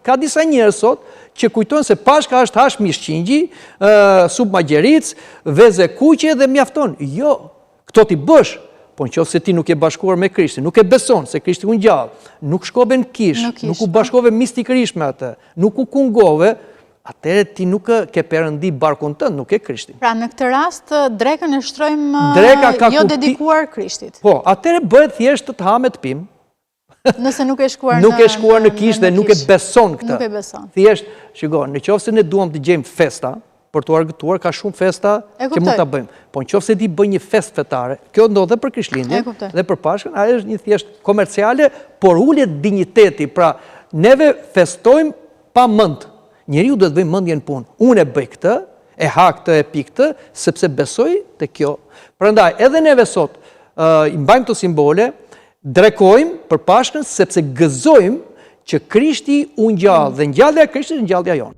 Ka disa njerëz sot që kujtojnë se Pashka është hash mishqingji, sup magjeric, veze kuqe dhe mjafton. Jo, këto ti bësh, po në qoftë se ti nuk e bashkuar me Krishtin, nuk e beson se Krishti u ngjall, nuk shkove në kish, nuk u bashkove mistikërisht me atë, nuk u kungove, atëre ti nuk ke perëndi barkun tënd, nuk e Krishtin. Pra në këtë rast, drekën e shtrojmë jo dedikuar Krishtit. Po, atëre bëhet thjesht të ha me të pim. Nëse nuk e shkuar në kish dhe nuk e beson këtë. Nuk e beson. Thjesht, shiko, në qoftë se ne duam të gjejmë festa, për të argëtuar, ka shumë festa që mund ta bëjmë. Po në qoftë se ti bëj një festë fetare, kjo ndodh dhe për Krishtlindjen dhe për Pashkën, ajo është një thjesht komerciale, por ulet dinjiteti. Pra, neve festojmë pa mend. Njeriu duhet të bëjë mendjen në punë. Unë e bëj këtë, e ha këtë, e pi këtë, sepse besoj te kjo. Prandaj, edhe neve sot i mbajmë këto simbole, drekojmë për Pashkën sepse gëzojmë që Krishti u ngjall dhe ngjallja e Krishtit është ngjallja jonë.